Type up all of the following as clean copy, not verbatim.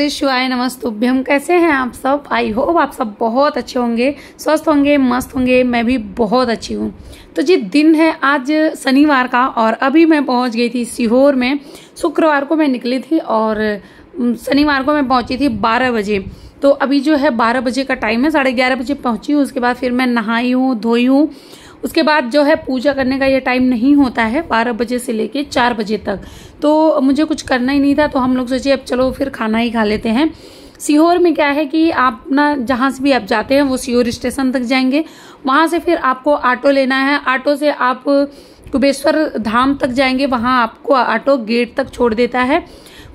श्री शिवाय नमस्तुभ्यम। कैसे हैं आप सब? आई होप आप सब बहुत अच्छे होंगे, स्वस्थ होंगे, मस्त होंगे। मैं भी बहुत अच्छी हूँ। तो जी दिन है आज शनिवार का और अभी मैं पहुँच गई थी सीहोर में। शुक्रवार को मैं निकली थी और शनिवार को मैं पहुँची थी 12 बजे। तो अभी जो है 12 बजे का टाइम है, 11:30 बजे पहुँची हूँ। उसके बाद फिर मैं नहाई हूँ, धोई हूँ। उसके बाद जो है पूजा करने का ये टाइम नहीं होता है 12 बजे से लेके 4 बजे तक। तो मुझे कुछ करना ही नहीं था, तो हम लोग सोचे अब चलो फिर खाना ही खा लेते हैं। सीहोर में क्या है कि आप ना जहाँ से भी आप जाते हैं वो सीहोर स्टेशन तक जाएंगे, वहाँ से फिर आपको ऑटो लेना है। ऑटो से आप कुबेश्वर धाम तक जाएंगे, वहाँ आपको ऑटो गेट तक छोड़ देता है।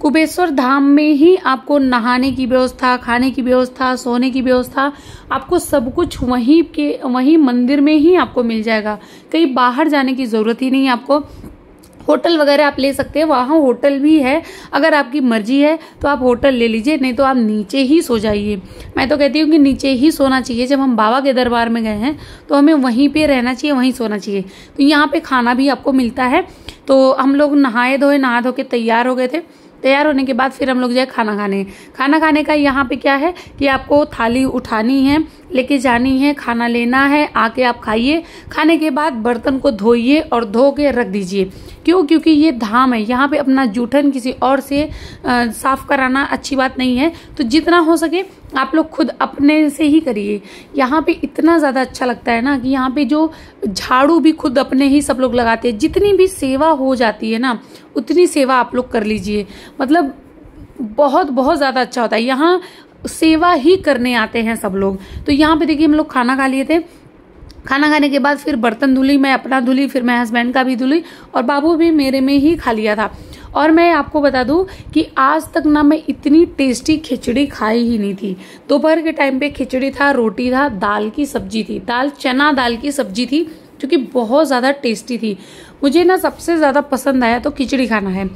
कुबेश्वर धाम में ही आपको नहाने की व्यवस्था, खाने की व्यवस्था, सोने की व्यवस्था, आपको सब कुछ वहीं मंदिर में ही आपको मिल जाएगा। कहीं बाहर जाने की जरूरत ही नहीं है आपको। होटल वगैरह आप ले सकते हैं, वहाँ होटल भी है। अगर आपकी मर्जी है तो आप होटल ले लीजिए, नहीं तो आप नीचे ही सो जाइए। मैं तो कहती हूँ कि नीचे ही सोना चाहिए। जब हम बाबा के दरबार में गए हैं तो हमें वहीं पे रहना चाहिए, वहीं सोना चाहिए। तो यहाँ पे खाना भी आपको मिलता है। तो हम लोग नहा धो के तैयार हो गए थे। तैयार होने के बाद फिर हम लोग जाए खाना खाने का यहाँ पे क्या है कि आपको थाली उठानी है, लेके जानी है, खाना लेना है, आके आप खाइए। खाने के बाद बर्तन को धोइए और धो के रख दीजिए। क्यों? क्योंकि ये धाम है, यहाँ पे अपना जूठन किसी और से साफ कराना अच्छी बात नहीं है। तो जितना हो सके आप लोग खुद अपने से ही करिए। यहाँ पे इतना ज़्यादा अच्छा लगता है ना कि यहाँ पे जो झाड़ू भी खुद अपने ही सब लोग लगाते हैं। जितनी भी सेवा हो जाती है ना, उतनी सेवा आप लोग कर लीजिए। मतलब बहुत बहुत ज़्यादा अच्छा होता है। यहाँ सेवा ही करने आते हैं सब लोग। तो यहाँ पे देखिए हम लोग खाना खा लिए थे। खाना खाने के बाद फिर बर्तन धुली, मैं अपना धुली, फिर मैं हस्बैंड का भी धुली और बाबू भी मेरे में ही खा लिया था। और मैं आपको बता दूं कि आज तक ना मैं इतनी टेस्टी खिचड़ी खाई ही नहीं थी। दोपहर के टाइम पे खिचड़ी था, रोटी था, दाल की सब्जी थी, चना दाल की सब्जी थी, जो कि बहुत ज़्यादा टेस्टी थी। मुझे ना सबसे ज़्यादा पसंद आया तो खिचड़ी खाना है।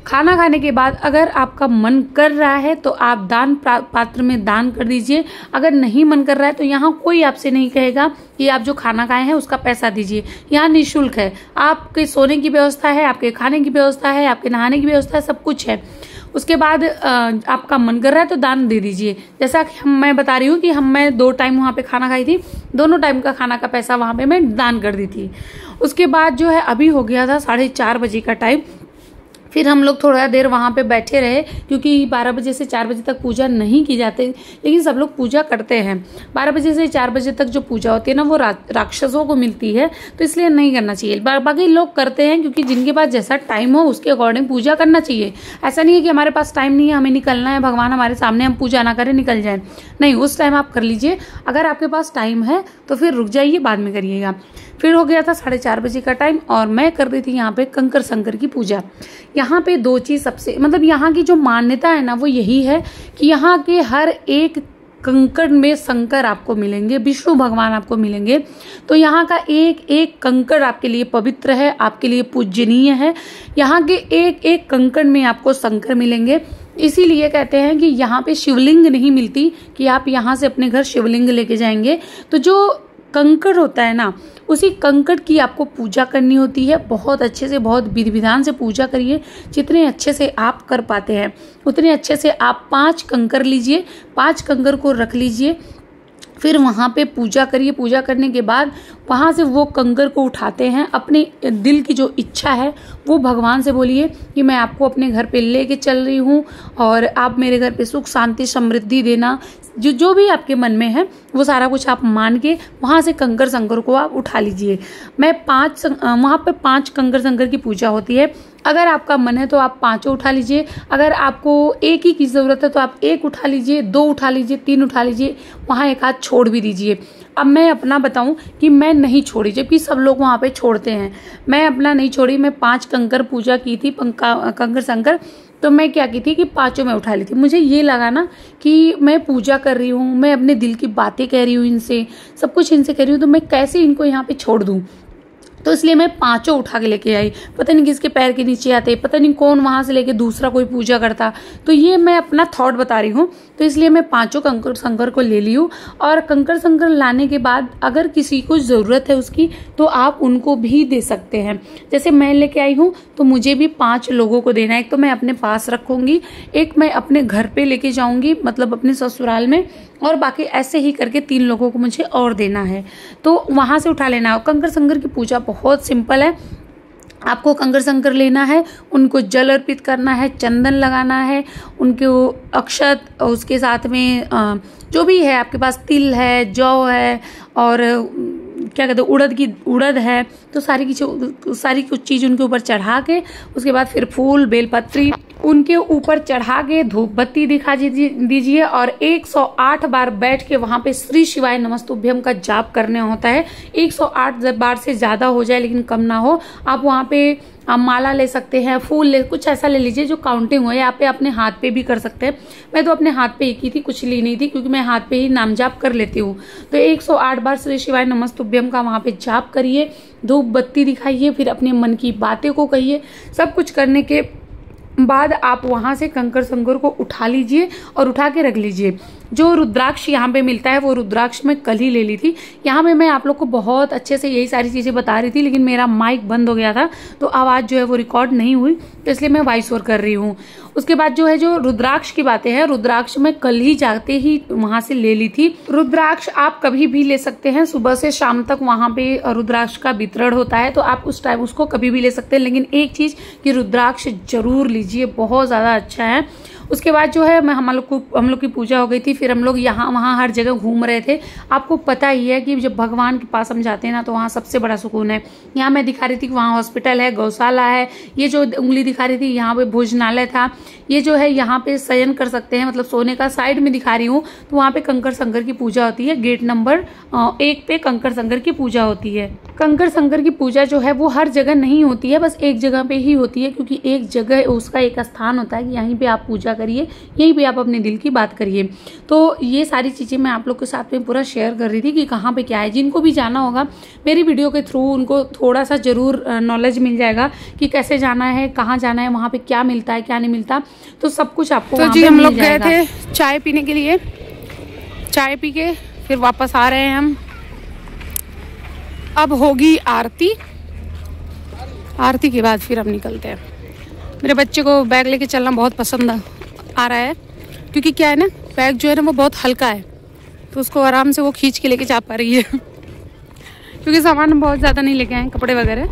खाना खाने के बाद अगर आपका मन कर रहा है तो आप दान पात्र में दान कर दीजिए। अगर नहीं मन कर रहा है तो यहाँ कोई आपसे नहीं कहेगा कि आप जो खाना खाए हैं उसका पैसा दीजिए। यहाँ निःशुल्क है। आपके सोने की व्यवस्था है, आपके खाने की व्यवस्था है, आपके नहाने की व्यवस्था है, सब कुछ है। उसके बाद आपका मन कर रहा है तो दान दे दीजिए। जैसा कि मैं बता रही हूँ कि मैं 2 टाइम वहाँ पे खाना खाई थी, दोनों टाइम का खाना का पैसा वहाँ पे मैं दान कर दी थी। उसके बाद जो है अभी हो गया था 4:30 बजे का टाइम। फिर हम लोग थोड़ा देर वहाँ पे बैठे रहे, क्योंकि 12 बजे से 4 बजे तक पूजा नहीं की जाती, लेकिन सब लोग पूजा करते हैं। 12 बजे से 4 बजे तक जो पूजा होती है ना, वो राक्षसों को मिलती है, तो इसलिए नहीं करना चाहिए। बाकी लोग करते हैं क्योंकि जिनके पास जैसा टाइम हो उसके अकॉर्डिंग पूजा करना चाहिए। ऐसा नहीं है कि हमारे पास टाइम नहीं है, हमें निकलना है, भगवान हमारे सामने, हम पूजा ना करें, निकल जाए। नहीं, उस टाइम आप कर लीजिए। अगर आपके पास टाइम है तो फिर रुक जाइए, बाद में करिएगा। फिर हो गया था 4:30 बजे का टाइम और मैं कर रही थी यहाँ पे कंकर शंकर की पूजा। यहाँ पे 2 चीज सबसे, मतलब यहाँ की जो मान्यता है ना वो यही है कि यहाँ के हर एक कंकड़ में शंकर आपको मिलेंगे, विष्णु भगवान आपको मिलेंगे। तो यहाँ का एक एक कंकड़ आपके लिए पवित्र है, आपके लिए पूजनीय है। यहाँ के एक एक कंकड़ में आपको शंकर मिलेंगे। इसीलिए कहते हैं कि यहाँ पे शिवलिंग नहीं मिलती कि आप यहाँ से अपने घर शिवलिंग लेके जाएंगे। तो जो कंकड़ होता है ना, उसी कंकड़ की आपको पूजा करनी होती है। बहुत अच्छे से, बहुत विधि विधान से पूजा करिए। जितने अच्छे से आप कर पाते हैं उतने अच्छे से आप 5 कंकड़ लीजिए, 5 कंकड़ को रख लीजिए। फिर वहाँ पे पूजा करिए। पूजा करने के बाद वहाँ से वो कंकड़ को उठाते हैं। अपने दिल की जो इच्छा है वो भगवान से बोलिए कि मैं आपको अपने घर पे लेके चल रही हूँ और आप मेरे घर पे सुख शांति समृद्धि देना। जो भी आपके मन में है वो सारा कुछ आप मान के वहाँ से कंकड़ शंकर को आप उठा लीजिए। वहाँ पे 5 कंकड़ शंकर की पूजा होती है। अगर आपका मन है तो आप 5 उठा लीजिए। अगर आपको एक ही की जरूरत है तो आप 1 उठा लीजिए, 2 उठा लीजिए, 3 उठा लीजिए, वहाँ 1 हाथ छोड़ भी दीजिए। अब मैं अपना बताऊं कि मैं नहीं छोड़ी, जबकि सब लोग वहाँ पे छोड़ते हैं। मैं अपना नहीं छोड़ी। मैं 5 कंकड़ पूजा की थी, कंकड़ शंकर। तो मैं क्या की थी कि 5 में उठा ली थी। मुझे ये लगा ना कि मैं पूजा कर रही हूँ, मैं अपने दिल की बातें कह रही हूँ, इनसे सब कुछ इनसे कह रही हूँ, तो मैं कैसे इनको यहाँ पे छोड़ दूँ। तो इसलिए मैं पांचों उठा के लेके आई। पता नहीं किसके पैर के नीचे आते, पता नहीं कौन वहां से लेके दूसरा कोई पूजा करता। तो ये मैं अपना थॉट बता रही हूँ। तो इसलिए मैं पांचों कंकड़ शंकर को ले ली हूँ। और कंकड़ शंकर लाने के बाद अगर किसी को जरूरत है उसकी, तो आप उनको भी दे सकते हैं। जैसे मैं लेके आई हूँ तो मुझे भी 5 लोगों को देना है। एक तो मैं अपने पास रखूंगी, एक मैं अपने घर पे लेके जाऊंगी, मतलब अपने ससुराल में, और बाकी ऐसे ही करके 3 लोगों को मुझे और देना है। तो वहां से उठा लेना है। कंकड़ शंकर की पूजा बहुत सिंपल है। आपको कंकड़ शंकर लेना है, उनको जल अर्पित करना है, चंदन लगाना है, उनको अक्षत, उसके साथ में जो भी है आपके पास, तिल है, जौ है, और क्या कहते हैं उड़द है, तो सारी कुछ चीज उनके ऊपर चढ़ा के, उसके बाद फिर फूल बेलपत्री उनके ऊपर चढ़ा के धूप बत्ती दिखा दीजिए और 108 बार बैठ के वहां पे श्री शिवाय नमस्तुभ्यम का जाप करने होता है। 108 बार से ज्यादा हो जाए लेकिन कम ना हो। आप वहां पे आप माला ले सकते हैं, फूल कुछ ऐसा ले लीजिए जो काउंटिंग हो। या पे अपने हाथ पे भी कर सकते हैं। मैं तो अपने हाथ पे ही की थी, कुछ ली नहीं थी, क्योंकि मैं हाथ पे ही नाम जाप कर लेती हूँ। तो 108 बार श्री शिवाय नमस्तुभ्यम का वहां पे जाप करिए, धूप बत्ती दिखाइए, फिर अपने मन की बातें को कहिए। सब कुछ करने के बाद आप वहां से कंकड़ शंकर को उठा लीजिए और उठा के रख लीजिए। जो रुद्राक्ष यहाँ पे मिलता है वो रुद्राक्ष मैं कल ही ले ली थी। यहाँ पे मैं आप लोग को बहुत अच्छे से यही सारी चीजें बता रही थी, लेकिन मेरा माइक बंद हो गया था तो आवाज जो है वो रिकॉर्ड नहीं हुई, तो इसलिए मैं वॉइस ओवर कर रही हूँ। उसके बाद जो है, जो रुद्राक्ष की बातें हैं, रुद्राक्ष मैं कल ही जाते ही वहां से ले ली थी। रुद्राक्ष आप कभी भी ले सकते हैं, सुबह से शाम तक वहां पे रुद्राक्ष का वितरण होता है, तो आप उस टाइम उसको कभी भी ले सकते हैं। लेकिन एक चीज कि रुद्राक्ष जरूर लीजिए, बहुत ज्यादा अच्छा है। उसके बाद जो है, हम लोग की पूजा हो गई थी, फिर हम लोग यहाँ वहाँ हर जगह घूम रहे थे। आपको पता ही है कि जब भगवान के पास हम जाते हैं ना, तो वहाँ सबसे बड़ा सुकून है। यहाँ मैं दिखा रही थी कि वहाँ हॉस्पिटल है, गौशाला है, ये जो उंगली दिखा रही थी यहाँ पे भोजनालय था, ये जो है यहाँ पे शयन कर सकते हैं, मतलब सोने का। साइड में दिखा रही हूँ तो वहाँ पे कंकड़ शंकर की पूजा होती है। गेट नंबर 1 पे कंकड़ शंकर की पूजा होती है। कंकड़ शंकर की पूजा जो है वो हर जगह नहीं होती है, बस एक जगह पे ही होती है, क्योंकि एक जगह उसका एक स्थान होता है कि यहीं पे आप पूजा करिए, यहीं पे आप अपने दिल की बात करिए। तो ये सारी चीजें मैं आप लोग के साथ में पूरा शेयर कर रही थी कि कहाँ पे क्या है। जिनको भी जाना होगा मेरी वीडियो के थ्रू, उनको थोड़ा सा जरूर नॉलेज मिल जाएगा कि कैसे जाना है, कहाँ जाना है, वहाँ पे क्या मिलता है, क्या नहीं मिलता, तो सब कुछ आपको वहाँ पे मिल जाएगा। हम लोग गए थे चाय पीने के लिए, चाय पी के फिर वापस आ रहे हैं हम। अब होगी आरती, आरती के बाद फिर हम निकलते हैं। मेरे बच्चे को बैग लेके चलना बहुत पसंद आ रहा है, क्योंकि क्या है ना, बैग जो है ना वो बहुत हल्का है, तो उसको आराम से वो खींच के लेके जा पा रही है। क्योंकि सामान हम बहुत ज़्यादा नहीं लेके आए, कपड़े वगैरह,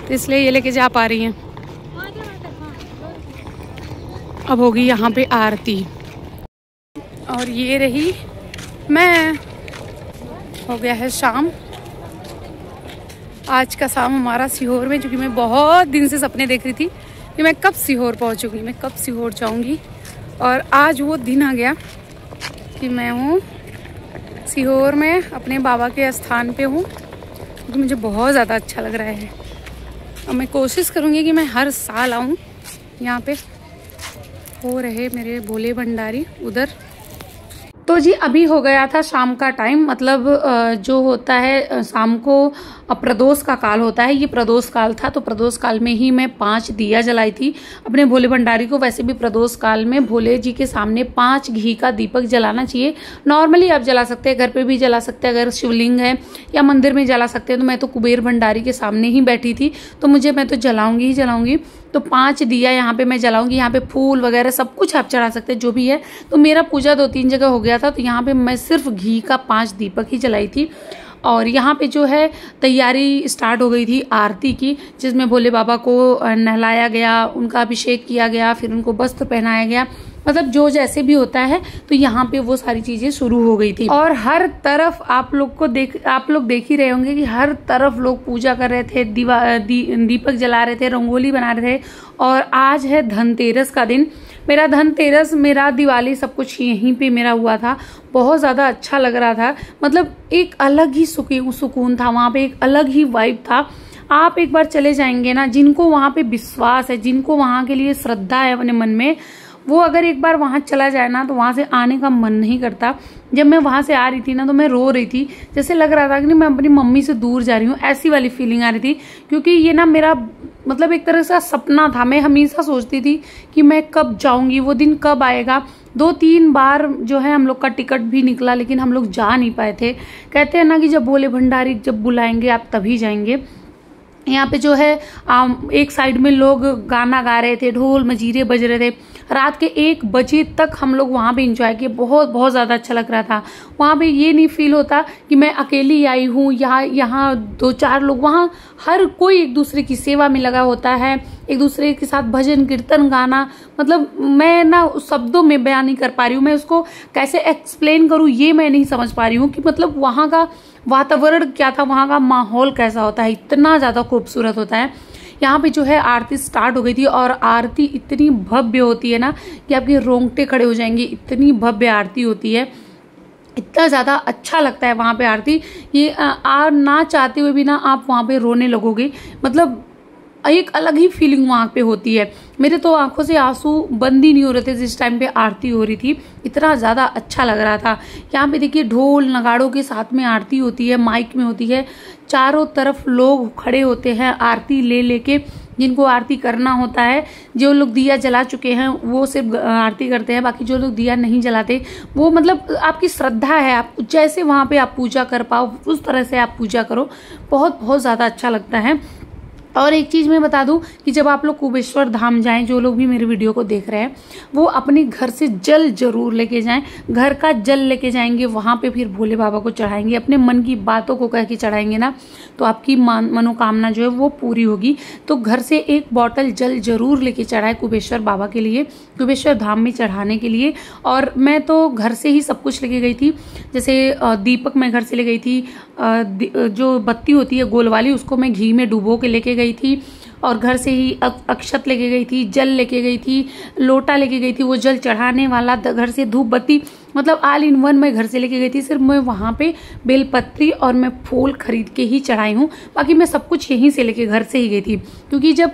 तो इसलिए ये लेके जा पा रही हैं। अब होगी यहाँ पे आरती, और ये रही मैं। हो गया है शाम। आज का शाम हमारा सीहोर में, क्योंकि मैं बहुत दिन से सपने देख रही थी कि मैं कब सीहोर पहुंचूंगी, मैं कब सीहोर जाऊंगी, और आज वो दिन आ गया कि मैं हूँ सीहोर में, अपने बाबा के स्थान पे हूँ। तो मुझे बहुत ज़्यादा अच्छा लग रहा है, और मैं कोशिश करूँगी कि मैं हर साल आऊँ यहाँ पे। हो रहे मेरे भोले भंडारी उधर। तो जी अभी हो गया था शाम का टाइम, मतलब जो होता है शाम को प्रदोष का काल होता है, ये प्रदोष काल था। तो प्रदोष काल में ही मैं 5 दिया जलाई थी अपने भोले भंडारी को। वैसे भी प्रदोष काल में भोले जी के सामने 5 घी का दीपक जलाना चाहिए। नॉर्मली आप जला सकते हैं, घर पे भी जला सकते हैं, अगर शिवलिंग है, या मंदिर में जला सकते हैं। तो मैं तो कुबेर भंडारी के सामने ही बैठी थी, तो मैं तो जलाऊंगी ही जलाऊंगी। तो 5 दिया यहाँ पे मैं जलाऊंगी। यहाँ पे फूल वगैरह सब कुछ आप चढ़ा सकते हैं, जो भी है। तो मेरा पूजा 2-3 जगह हो गया था, तो यहाँ पे मैं सिर्फ घी का 5 दीपक ही जलाई थी। और यहाँ पे जो है तैयारी स्टार्ट हो गई थी आरती की, जिसमें भोले बाबा को नहलाया गया, उनका अभिषेक किया गया, फिर उनको वस्त्र पहनाया गया, मतलब जो जैसे भी होता है। तो यहाँ पे वो सारी चीजें शुरू हो गई थी। और हर तरफ आप लोग देख ही रहे होंगे कि हर तरफ लोग पूजा कर रहे थे, दीपक जला रहे थे, रंगोली बना रहे थे। और आज है धनतेरस का दिन। मेरा धनतेरस, मेरा दिवाली, सब कुछ यहीं पे मेरा हुआ था। बहुत ज्यादा अच्छा लग रहा था, मतलब एक अलग ही सुकून था वहां पे, एक अलग ही वाइब था। आप एक बार चले जाएंगे ना, जिनको वहां पे विश्वास है, जिनको वहां के लिए श्रद्धा है अपने मन में, वो अगर एक बार वहाँ चला जाए ना तो वहाँ से आने का मन नहीं करता। जब मैं वहाँ से आ रही थी ना तो मैं रो रही थी, जैसे लग रहा था कि मैं अपनी मम्मी से दूर जा रही हूँ, ऐसी वाली फीलिंग आ रही थी। क्योंकि ये ना मेरा मतलब एक तरह से सपना था। मैं हमेशा सोचती थी कि मैं कब जाऊंगी, वो दिन कब आएगा। 2-3 बार जो है हम लोग का टिकट भी निकला, लेकिन हम लोग जा नहीं पाए थे। कहते हैं ना कि जब भोले भंडारी जब बुलाएंगे आप तभी जाएंगे। यहाँ पे जो है एक साइड में लोग गाना गा रहे थे, ढोल मजीरे बज रहे थे। रात के 1 बजे तक हम लोग वहाँ पे इंजॉय किए, बहुत बहुत ज़्यादा अच्छा लग रहा था। वहाँ पे ये नहीं फील होता कि मैं अकेली आई हूँ, यहाँ 2-4 लोग, वहाँ हर कोई एक दूसरे की सेवा में लगा होता है, एक दूसरे के साथ भजन कीर्तन गाना। मतलब मैं ना शब्दों में बयान नहीं कर पा रही हूँ, मैं उसको कैसे एक्सप्लेन करूँ ये मैं नहीं समझ पा रही हूँ कि मतलब वहाँ का वातावरण क्या था, वहाँ का माहौल कैसा होता है, इतना ज़्यादा खूबसूरत होता है। यहाँ पे जो है आरती स्टार्ट हो गई थी और आरती इतनी भव्य होती है ना कि आपके रोंगटे खड़े हो जाएंगे, इतनी भव्य आरती होती है, इतना ज़्यादा अच्छा लगता है वहाँ पे आरती। ये ना चाहते हुए भी ना आप वहाँ पे रोने लगोगे। मतलब एक अलग ही फीलिंग वहाँ पे होती है। मेरे तो आंखों से आंसू बंद ही नहीं हो रहे थे जिस टाइम पे आरती हो रही थी, इतना ज़्यादा अच्छा लग रहा था। यहाँ पे देखिए ढोल नगाड़ों के साथ में आरती होती है, माइक में होती है, चारों तरफ लोग खड़े होते हैं आरती ले लेके, जिनको आरती करना होता है। जो लोग दिया जला चुके हैं वो सिर्फ आरती करते हैं, बाकी जो लोग दिया नहीं जलाते वो मतलब आपकी श्रद्धा है, आप जैसे वहाँ पे आप पूजा कर पाओ उस तरह से आप पूजा करो। बहुत बहुत ज़्यादा अच्छा लगता है। और एक चीज़ मैं बता दूं कि जब आप लोग कुबेश्वर धाम जाएं, जो लोग भी मेरे वीडियो को देख रहे हैं वो अपने घर से जल जरूर लेके जाएं। घर का जल लेके जाएंगे, वहाँ पे फिर भोले बाबा को चढ़ाएंगे, अपने मन की बातों को कह के चढ़ाएंगे ना तो आपकी मनोकामना जो है वो पूरी होगी। तो घर से 1 बॉटल जल जरूर लेके चढ़ाए कुबेश्वर बाबा के लिए, कुबेश्वर धाम में चढ़ाने के लिए। और मैं तो घर से ही सब कुछ लेके गई थी, जैसे दीपक मैं घर से ले गई थी, जो बत्ती होती है गोल वाली उसको मैं घी में डुबो के लेके गई थी, और घर से ही अक्षत लेके गई थी, जल लेके गई थी, लोटा लेके गई थी, वो जल चढ़ाने वाला, घर से धूप बत्ती, मतलब ऑल इन वन मैं घर से लेके गई थी। सिर्फ मैं वहाँ पे बेलपत्री और मैं फूल खरीद के ही चढ़ाई हूँ, बाकी मैं सब कुछ यहीं से लेके घर से ही गई थी। क्योंकि जब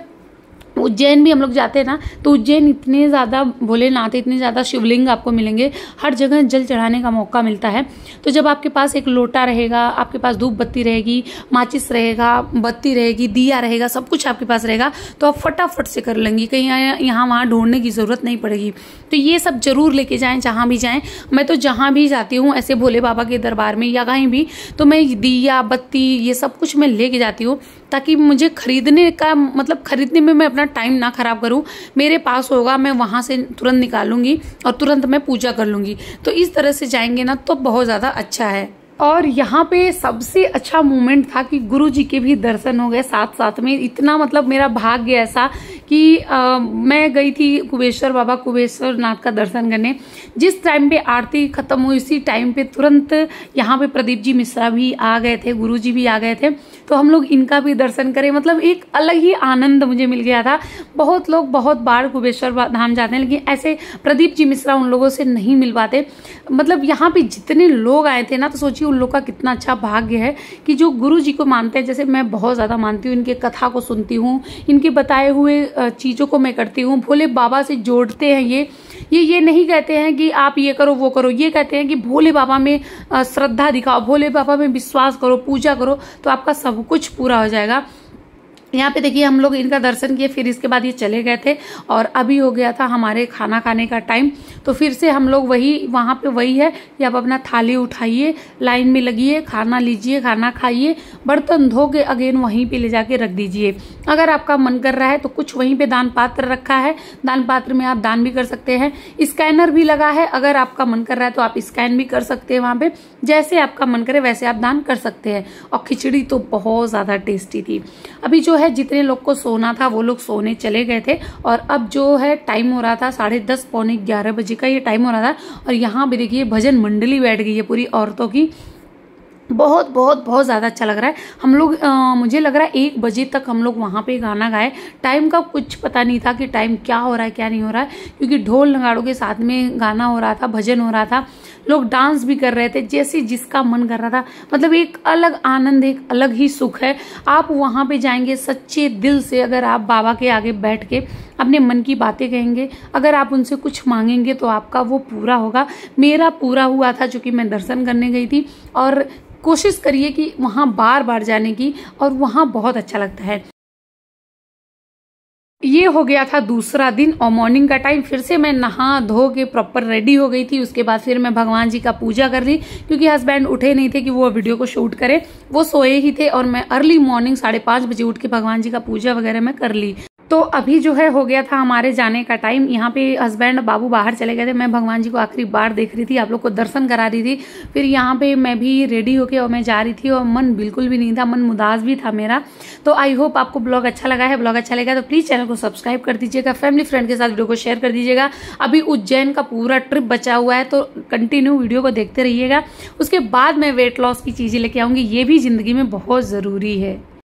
उज्जैन भी हम लोग जाते हैं ना तो उज्जैन इतने ज़्यादा भोलेनाथ, इतने ज़्यादा शिवलिंग आपको मिलेंगे, हर जगह जल चढ़ाने का मौका मिलता है। तो जब आपके पास एक लोटा रहेगा, आपके पास धूप बत्ती रहेगी, माचिस रहेगा, बत्ती रहेगी, दिया रहेगा, सब कुछ आपके पास रहेगा, तो आप फटाफट से कर लेंगी, कहीं यहाँ वहाँ ढूंढने की ज़रूरत नहीं पड़ेगी। तो ये सब जरूर लेके जाएं जहाँ भी जाएं। मैं तो जहाँ भी जाती हूँ ऐसे भोले बाबा के दरबार में या कहीं भी, तो मैं दिया बत्ती ये सब कुछ मैं लेके जाती हूँ, ताकि मुझे खरीदने का मतलब खरीदने में मैं अपना टाइम ना खराब करूं। मेरे पास होगा, मैं वहां से तुरंत निकालूंगी और तुरंत मैं पूजा कर लूंगी। तो इस तरह से जाएंगे ना तो बहुत ज्यादा अच्छा है। और यहाँ पे सबसे अच्छा मोमेंट था कि गुरु जी के भी दर्शन हो गए साथ साथ में। इतना मतलब मेरा भाग्य ऐसा कि मैं गई थी कुबेश्वर बाबा, कुबेश्वर नाथ का दर्शन करने। जिस टाइम पे आरती खत्म हुई उसी टाइम पे तुरंत यहाँ पे प्रदीप जी मिश्रा भी आ गए थे, गुरु जी भी आ गए थे, तो हम लोग इनका भी दर्शन करें। मतलब एक अलग ही आनंद मुझे मिल गया था। बहुत लोग बहुत बार कुबेश्वर धाम जाते हैं, लेकिन ऐसे प्रदीप जी मिश्रा उन लोगों से नहीं मिल पाते। मतलब यहाँ पे जितने लोग आए थे ना, तो सोचिए उन लोग का कितना अच्छा भाग्य है कि जो गुरु जी को मानते हैं। जैसे मैं बहुत ज्यादा मानती हूँ, इनके कथा को सुनती हूँ, इनके बताए हुए चीजों को मैं करती हूँ। भोले बाबा से जोड़ते हैं ये नहीं कहते हैं कि आप ये करो वो करो, ये कहते हैं कि भोले बाबा में श्रद्धा दिखाओ, भोले बाबा में विश्वास करो, पूजा करो, तो आपका सब कुछ पूरा हो जाएगा। यहाँ पे देखिए हम लोग इनका दर्शन किए, फिर इसके बाद ये चले गए थे और अभी हो गया था हमारे खाना खाने का टाइम। तो फिर से हम लोग वहाँ पे वही है कि आप अपना थाली उठाइए, लाइन में लगिए, खाना लीजिए, खाना खाइए, बर्तन धो के अगेन वहीं पे ले जाके रख दीजिए। अगर आपका मन कर रहा है तो कुछ वहीं पे दान पात्र रखा है, दान पात्र में आप दान भी कर सकते हैं। स्कैनर भी लगा है, अगर आपका मन कर रहा है तो आप स्कैन भी कर सकते हैं वहाँ पे, जैसे आपका मन करे वैसे आप दान कर सकते हैं। और खिचड़ी तो बहुत ज्यादा टेस्टी थी। अभी जो है जितने लोग को सोना था वो लोग सोने चले गए थे और अब जो है टाइम हो रहा था 10:30 पौने 11 बजे का ये टाइम हो रहा था। और यहाँ पे देखिए भजन मंडली बैठ गई है पूरी औरतों की। बहुत बहुत बहुत ज़्यादा अच्छा लग रहा है। हम लोग मुझे लग रहा है 1 बजे तक हम लोग वहाँ पे गाना गाए। टाइम का कुछ पता नहीं था कि टाइम क्या हो रहा है क्या नहीं हो रहा है, क्योंकि ढोल नगाड़ों के साथ में गाना हो रहा था, भजन हो रहा था, लोग डांस भी कर रहे थे जैसे जिसका मन कर रहा था। मतलब एक अलग आनंद, एक अलग ही सुख है। आप वहाँ पे जाएंगे सच्चे दिल से, अगर आप बाबा के आगे बैठ के अपने मन की बातें कहेंगे। अगर आप उनसे कुछ मांगेंगे तो आपका वो पूरा होगा। मेरा पूरा हुआ था, जो कि मैं दर्शन करने गई थी। और कोशिश करिए कि वहाँ बार बार जाने की, और वहाँ बहुत अच्छा लगता है। ये हो गया था दूसरा दिन, और मॉर्निंग का टाइम फिर से मैं नहा धो के प्रॉपर रेडी हो गई थी। उसके बाद फिर मैं भगवान जी का पूजा कर ली, क्योंकि हस्बैंड उठे नहीं थे कि वो वीडियो को शूट करे, वो सोए ही थे। और मैं अर्ली मॉर्निंग 5:30 बजे उठ के भगवान जी का पूजा वगैरह मैं कर ली। तो अभी जो है हो गया था हमारे जाने का टाइम। यहाँ पे हस्बैंड बाबू बाहर चले गए थे, मैं भगवान जी को आखिरी बार देख रही थी, आप लोग को दर्शन करा रही थी। फिर यहाँ पे मैं भी रेडी होके और मैं जा रही थी, और मन बिल्कुल भी नहीं था, मन उदास भी था मेरा। तो आई होप आपको ब्लॉग अच्छा लगा है। ब्लॉग अच्छा लगा तो प्लीज चैनल को सब्सक्राइब कर दीजिएगा, फैमिली फ्रेंड के साथ वीडियो को शेयर कर दीजिएगा। अभी उज्जैन का पूरा ट्रिप बचा हुआ है, तो कंटिन्यू वीडियो को देखते रहिएगा। उसके बाद मैं वेट लॉस की चीजें लेके आऊंगी, ये भी जिंदगी में बहुत जरूरी है।